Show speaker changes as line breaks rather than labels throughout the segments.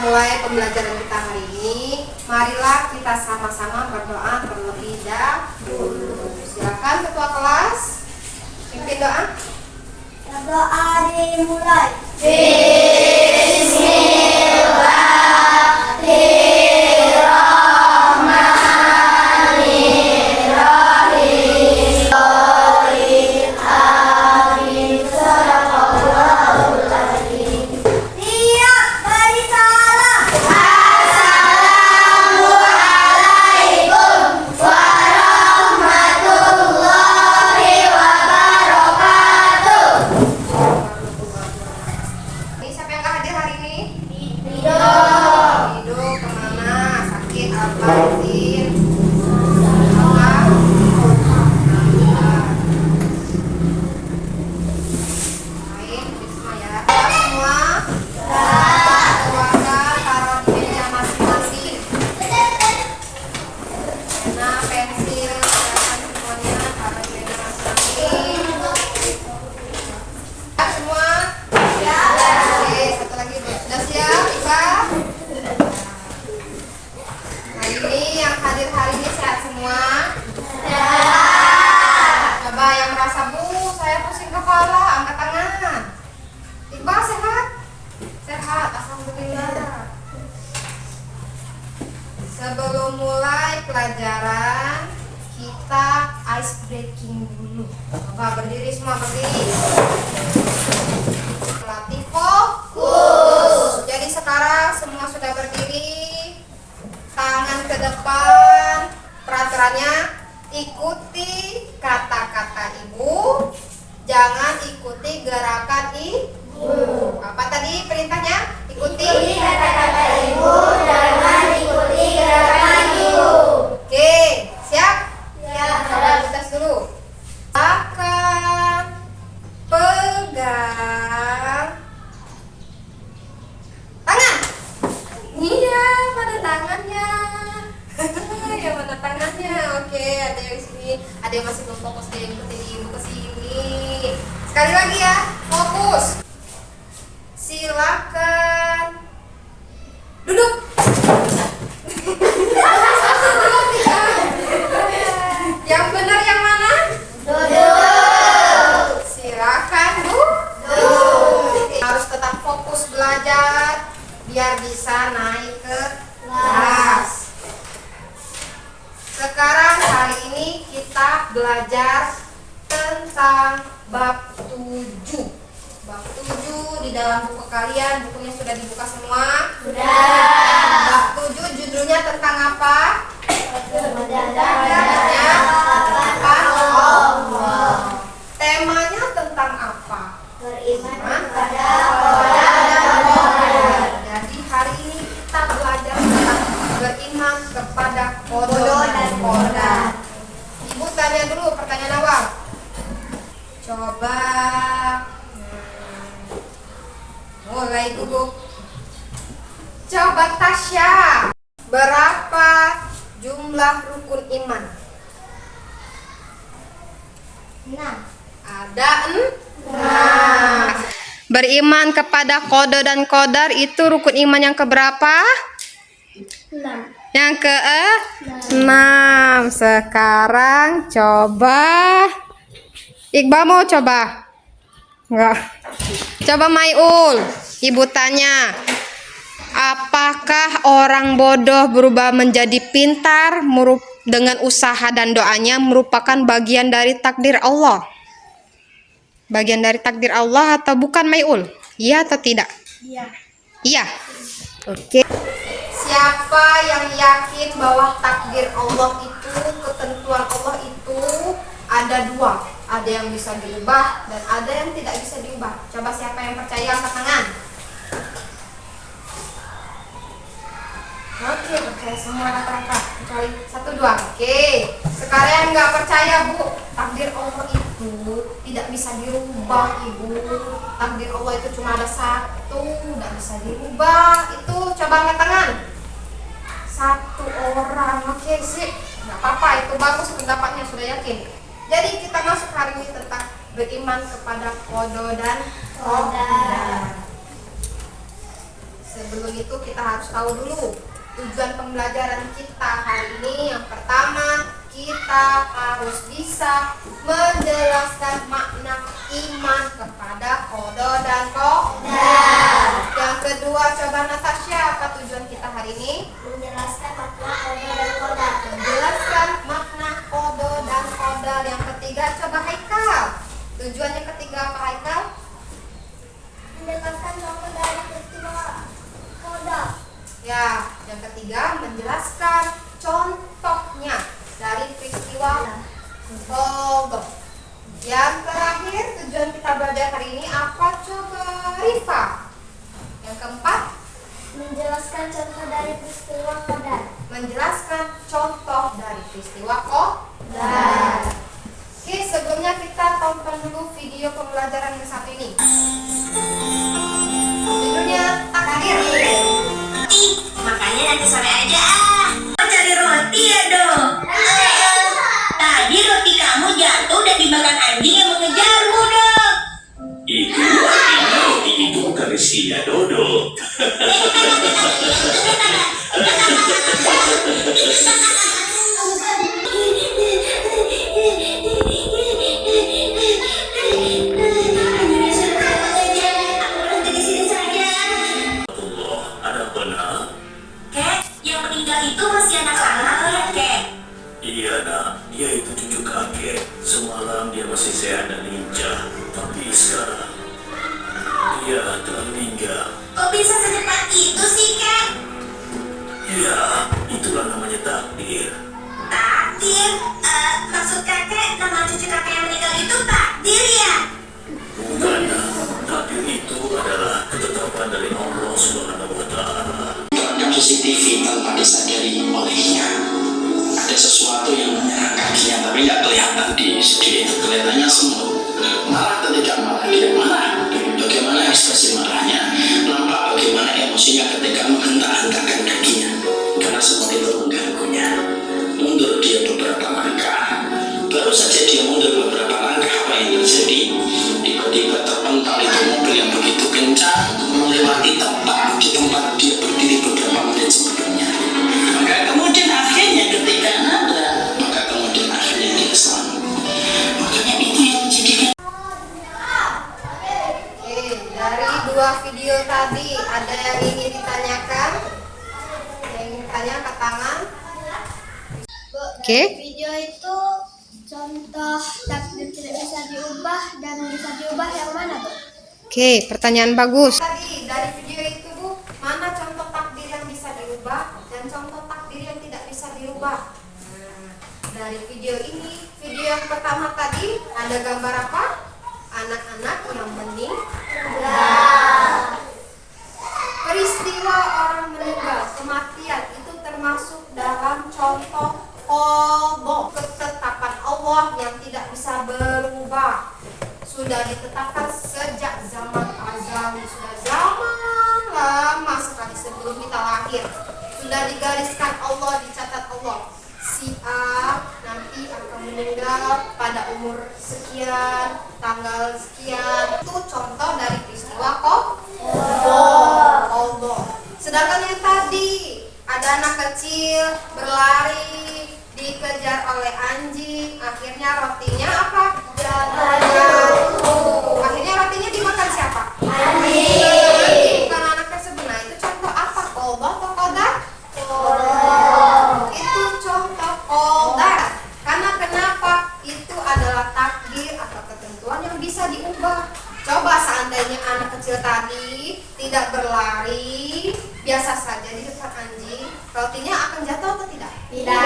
mulai pembelajaran kita hari ini, marilah kita sama-sama berdoa terlebih dahulu. Silakan ketua kelas, pimpin doa.
Doa dimulai.
Ini siapa yang gak hadir hari ini? Hidup kemana? Sakit apa? Izin? Baik, Bisma ya. Semua keluarga taruh di meja masing-masing. Pena, pensil, silakan semuanya taruh di meja masing-masing. Semua? Oke, satu lagi. Sudah siap, Ica? Hari ini yang hadir hari ini sehat semua? Coba yang merasa saya pusing kepala, angkat tangan. Iqbal sehat? Sehat, alhamdulillah. Sebelum mulai pelajaran, kita ice breaking dulu. Coba berdiri semua, berdiri. Latih fokus. Jadi sekarang semua sudah berdiri, tangan ke depan. Peraturannya, ikuti kata-kata ibu, jangan ikuti gerakan ibu. Apa tadi perintahnya? Ikuti
Kata-kata ibu, jangan ikuti gerakan ibu.
Oke, siap?
Ya.
Coba tes dulu. Akan pegang tangan. Iya, mana tangannya? Ya mana tangannya? Oke, ada yang sini, ada yang masih belum fokus, ada yang ikutin ibu ke sini. Sekali lagi ya, fokus. Silakan duduk. Satu, dua, tiga. Yang benar yang mana?
Duduk.
Silakan duduk. Harus tetap fokus belajar biar bisa naik ke kelas. Sekarang hari ini kita belajar tentang bab 7. Bab 7 di dalam buku kalian, bukunya sudah dibuka semua?
Sudah.
Bab 7 judulnya tentang apa? Temanya tentang apa?
Beriman
Hah?
kepada Allah dan Rasul.
Jadi hari ini kita belajar tentang beriman kepada kodo dan qadar. Ibu tanya dulu pertanyaan awal. Coba mulai dulu. Coba Tasya, berapa jumlah rukun iman?
6.
Ada 6. Beriman kepada kodo dan qadar itu rukun iman yang keberapa?
6.
Yang ke-6. Sekarang coba Iqbal mau coba? Enggak. Coba Maiul. Ibu tanya, apakah orang bodoh berubah menjadi pintar dengan usaha dan doanya merupakan bagian dari takdir Allah? Bagian dari takdir Allah atau bukan Maiul? Iya atau tidak?
Iya.
Iya. Oke. Siapa yang yakin bahwa takdir Allah itu, ketentuan Allah itu ada dua, ada yang bisa diubah dan ada yang tidak bisa diubah. Coba siapa yang percaya angkat tangan. Oke, percaya semua rata-rata kecuali 1, 2. Oke, sekarang yang nggak percaya Bu, takdir Allah itu tidak bisa dirubah Ibu. Takdir Allah itu cuma ada satu, nggak bisa dirubah. Itu coba angkat tangan. 1 orang. Oke sih, nggak apa-apa, itu bagus pendapatnya, sudah yakin. Jadi kita masuk hari ini tentang beriman kepada kodo dan qadar. Sebelum itu kita harus tahu dulu tujuan pembelajaran kita hari ini. Yang pertama, kita harus bisa menjelaskan makna iman kepada kodo dan kodar. Yang kedua, coba Natasha, apa tujuan kita hari ini?
Menjelaskan makna kodo dan kodar.
Menjelaskan makna kodo dan kodar. Yang ketiga, coba Haikal. Tujuannya ketiga apa Haikal?
Menjelaskan contoh dari peristiwa kodar.
Ya, yang ketiga menjelaskan contohnya dari peristiwa kodo. Yang terakhir, tujuan kita belajar hari ini apa coba Rifa? Yang keempat,
Menjelaskan contoh dari peristiwa kodar.
menjelaskan contoh dari peristiwa kodar. Oke, sebelumnya kita tonton dulu video pembelajaran yang satu ini. Judulnya takdir.
Makanya nanti sore aja Mau cari roti ya dong. Tadi roti kamu jatuh dan dimakan anjing yang mengejarmu dong.
Itu artinya roti itu bukan isinya dodol. Allah, ada benar?
Kek, yang meninggal itu masih anak kamu ya kek?
Iya nak, dia itu cucu kakek. Semalam dia masih sehat dan lincah, tapi sekarang dia telah meninggal.
Kok bisa secepat itu sih kek?
Ya, itulah namanya takdir.
Takdir? Maksud kakek nama cucu kakek yang meninggal itu takdir ya?
Bukan, nak. Takdir itu adalah ketetapan dari Allah Subhanahu wa Ta'ala.
Terekam CCTV tanpa disadari olehnya. Ada sesuatu yang menyerang kakinya tapi nggak kelihatan di video itu, kelihatannya semut. Marah atau tidak marah? Dia marah. Bagaimana ekspresi marahnya? Nampak bagaimana emosinya ketika menghentak-hentakkan kakinya karena semut itu mengganggunya. Mundur dia beberapa langkah. Baru saja dia mundur beberapa langkah, apa yang terjadi? Tiba-tiba terpental itu mobil yang begitu kencang melewati tepat di tempat dia berdiri beberapa menit sebelumnya. Maka kemudian akhirnya ketika nabrak, maka kemudian akhirnya dia selamat. Makanya itu yang menjadikan.
Oke, dari dua video tadi ada yang ingin ditanyakan? Yang ingin tanya angkat tangan. Oke.
Video itu contoh takdir tidak bisa diubah dan bisa diubah yang mana, Bu?
Oke, pertanyaan bagus. Tadi dari video itu Bu, mana contoh takdir yang bisa dirubah dan contoh takdir yang tidak bisa dirubah? Nah, dari video ini, video yang pertama tadi ada gambar apa? Anak-anak yang meninggal. Peristiwa orang meninggal, kematian itu termasuk dalam contoh kodo, ketetapan Allah yang tidak bisa berubah. Sudah ditetapkan sejak zaman azali, sudah zaman lama sekali sebelum kita lahir. Sudah digariskan Allah, dicatat Allah. Si A nanti akan meninggal pada umur sekian, tanggal sekian. Itu contoh dari peristiwa kodo. Sedangkan yang tadi ada anak kecil berlari dikejar oleh anjing, akhirnya rotinya apa? Jatuh. Akhirnya rotinya dimakan siapa? Anjing. Bukan anak tersebut. Nah, itu contoh apa? Kodo atau kodar? Itu contoh kodar. Karena kenapa? Itu adalah takdir atau ketentuan yang bisa diubah. Coba seandainya anak kecil tadi tidak berlari, biasa saja di depan anjing, rotinya akan jatuh atau tidak? Tidak.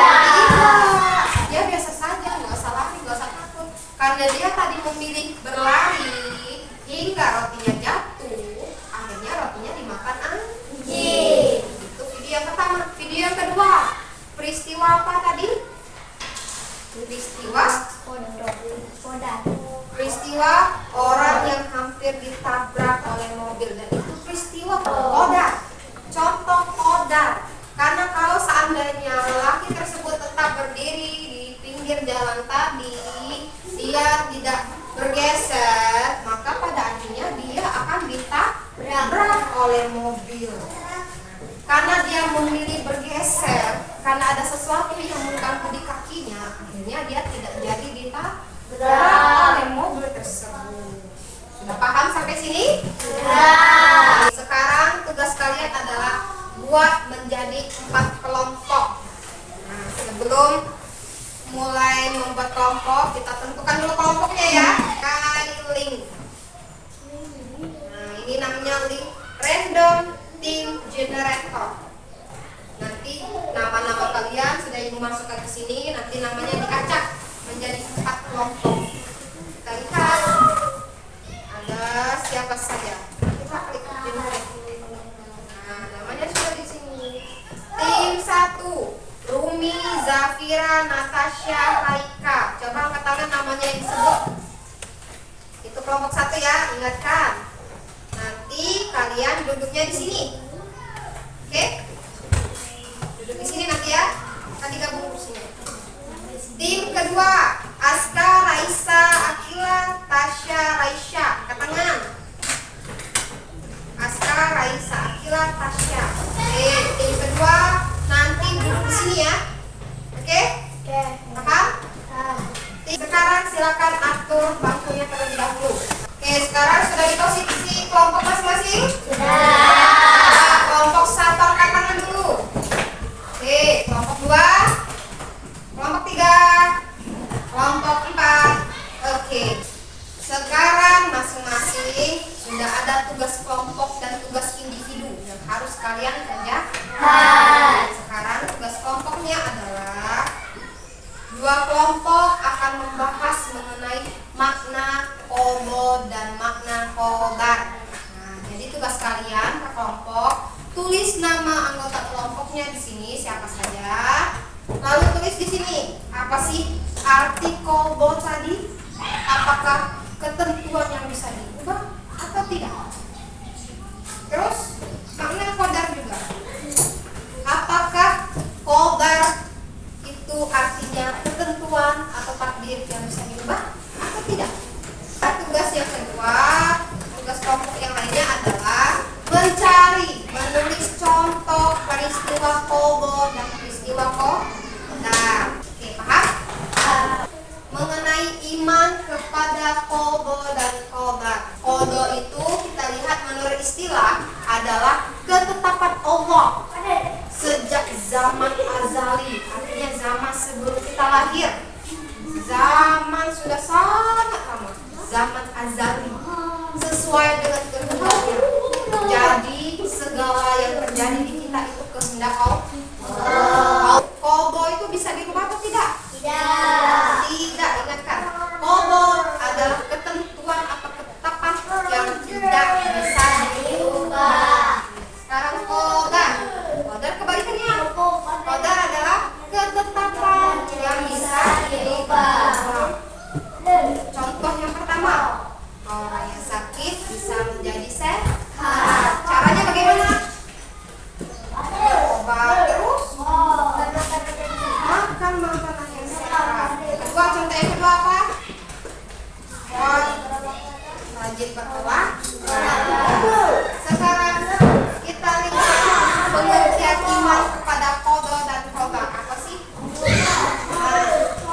Ya biasa saja, nggak usah lari, nggak usah takut. Karena dia tadi memilih berlari hingga rotinya jatuh, akhirnya rotinya dimakan anjing. Itu video yang pertama. Video yang kedua, peristiwa apa tadi? Peristiwa
Kodar.
peristiwa orang yang hampir ditabrak oleh mobil, dan itu peristiwa kodar, contoh kodar. Karena kalau seandainya lelaki tersebut tetap berdiri di pinggir jalan tadi, dia tidak bergeser, maka pada akhirnya dia mobil. Karena dia memilih bergeser, karena ada sesuatu yang mengganggu di kakinya, akhirnya dia tidak jadi ditabrak oleh mobil tersebut. Sudah paham sampai sini? Sudah. Sekarang tugas kalian adalah buat menjadi 4 kelompok. Nah, sebelum mulai membuat kelompok, kita tentukan dulu kelompoknya ya. Link. Nah, ini namanya link random team generator. Nanti nama-nama kalian sudah ibu masukkan ke sini, nanti namanya diacak menjadi 4 kelompok. Kita lihat ada siapa saja. Kita klik generator. Nah, namanya sudah di sini. Tim 1, Rumi, Zafira, Natasha, Haika. Coba angkat tangan namanya yang disebut. Itu kelompok 1 ya, ingatkan. Nanti kalian duduknya di sini. Oke? Duduk di sini nanti ya. Kan digabung kursinya. Tim kedua, Aska, Raisa, Akila, Tasya, Raisya. Angkat tangan. Aska, Raisa, Akila, Tasya. Oke, tim kedua nanti duduk di sini ya. Oke? Paham? Sekarang silakan atur bangkunya terlebih dahulu. Oke, sekarang sudah di posisi kelompok masing-masing? Sudah. Kelompok 1 angkat tangan dulu. Oke, kelompok 2, kelompok 3, kelompok 4. Oke. Sekarang masing-masing sudah ada tugas kelompok dan tugas individu yang harus kalian kerjakan. Sekarang tugas kelompoknya adalah 2 kelompok akan membahas mengenai makna qodo dan makna qadar. Nah, jadi tugas kalian ke kelompok, tulis nama anggota kelompoknya di sini siapa saja. Lalu tulis di sini apa sih arti qodo tadi? Apakah ketentuan yang bisa diubah atau tidak? Terus makna qadar juga. Apakah qadar itu artinya ketentuan atau takdir yang bisa diubah atau tidak? Nah, tugas yang kedua, tugas kelompok yang lainnya adalah menulis contoh peristiwa qodo dan peristiwa qadar. Oke, paham? Mengenai iman kepada qodo dan qadar. Qodo itu kita lihat menurut istilah adalah ketetapan Allah sejak zaman azali, artinya zaman sebelum kita lahir. Zaman sudah sangat lama, zaman azali, sesuai dengan kehendaknya. Jadi segala yang terjadi di kita itu kehendak Allah. Qodo itu bisa dirubah atau tidak? Tidak, ingatkan. Qodo adalah ketentuan atau ketetapan yang tidak bisa dirubah. Sekarang qadar. Qadar kebalikannya. Qadar adalah ketetapan yang bisa dirubah. Contoh yang pertama, orang yang sakit bisa menjadi sehat. Caranya bagaimana? Obat terus makan makanan yang sehat. Kedua, contoh yang kedua apa? Rajin berolahraga. Sekarang kita lihat pengertian iman kepada qodo dan qadar apa sih? Nah,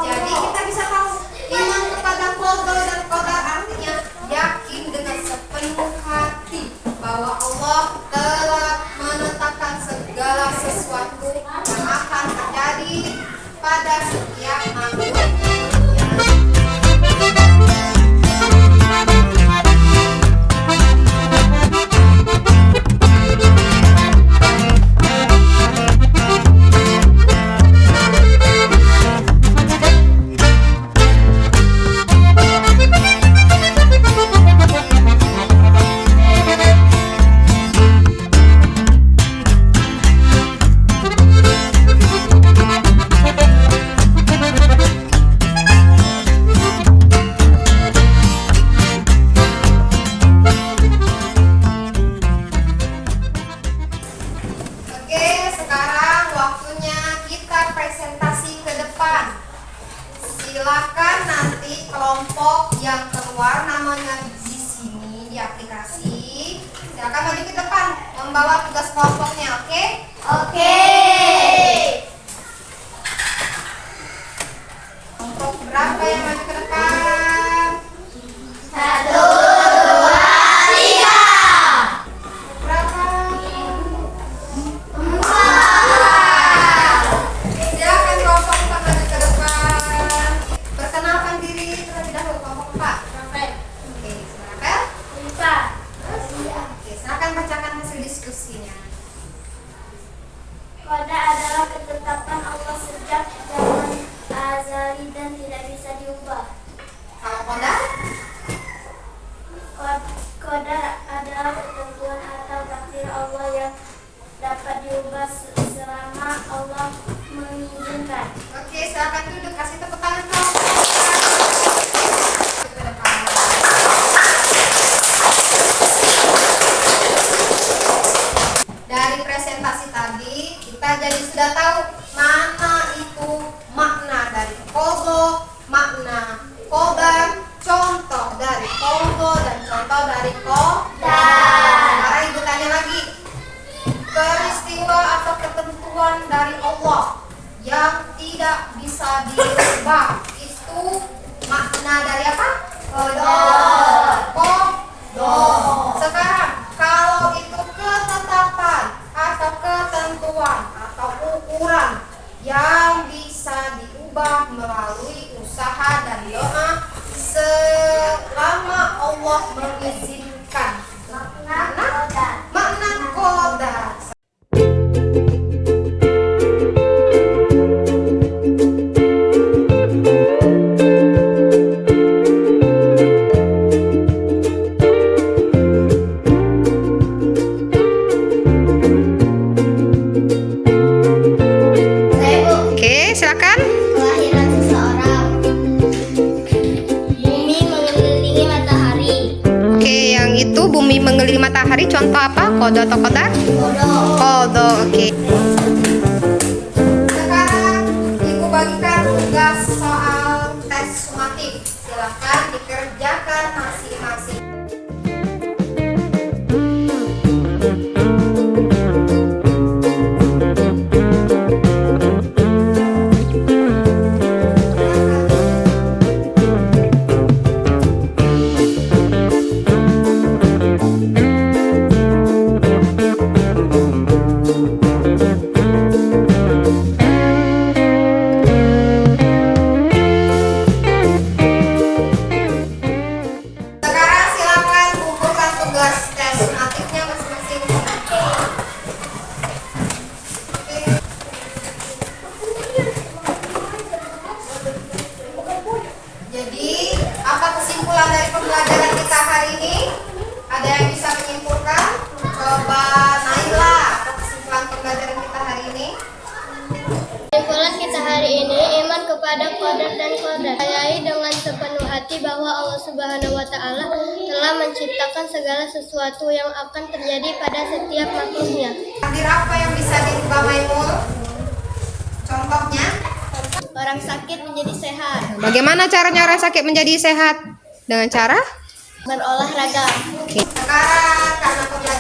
jadi kita bisa tahu iman kepada qodo dan qadar artinya yakin dengan sepenuh hati bahwa Allah telah menetapkan segala sesuatu yang akan terjadi pada setiap makhluk. Silakan nanti kelompok yang keluar namanya di sini di aplikasi. Silakan maju ke depan membawa tugas kelompoknya, oke?
Oke.
Kelompok berapa yang maju ke depan?
1, 2, 3.
Berapa?
4.
Silakan kelompok 4 maju ke depan. Perkenalkan diri terlebih dahulu kelompok 4. Oke, silakan. Oke, silakan bacakan hasil diskusinya.
Qada adalah ketetapan Allah sejak zaman azali dan tidak bisa diubah.
Kalau kodar?
Qadar adalah ketentuan atau takdir Allah yang dapat diubah selama Allah mengizinkan.
Oke, silakan duduk. Kasih tepuk tangan kelompok 4. Ke depan. Dari presentasi tadi kita jadi sudah tahu mana itu makna dari qadha, makna qadar, contoh dari qadha dan contoh dari qadar. Sekarang ibu tanya lagi, peristiwa atau ketentuan dari Allah yang tidak bisa dirubah itu makna dari apa? Qadar. Sekarang kalau itu ketetapan atau ketentuan atau ukuran yang bisa diubah melalui usaha dan doa selama Allah mengizinkan. Makna qadar. Oke, silakan.
Kelahiran seseorang. Bumi mengelilingi matahari.
Oke, yang itu bumi mengelilingi matahari contoh apa? Qadha atau qadar?
Bodoh.
Qadha, oke. Sekarang ibu bagikan tugas soal tes sumatif. Silakan dikerjakan masing-masing. Sekarang silakan kumpulkan tugas tes sumatifnya masing-masing. Jadi, apa kesimpulan dari pembelajaran kita hari ini? Ada yang bisa menyimpulkan? Coba Naila, apa kesimpulan pembelajaran kita hari ini?
Kesimpulan kita hari ini, iman kepada qadar dan qadar. Percayai dengan sepenuh hati bahwa Allah Subhanahu wa Ta'ala telah menciptakan segala sesuatu yang akan terjadi pada setiap makhluknya.
Takdir apa yang bisa dirubah Maimul? Contohnya?
Orang sakit menjadi sehat,
Bagaimana caranya orang sakit menjadi sehat? Dengan cara?
berolahraga.
Sekarang karena pembelajaran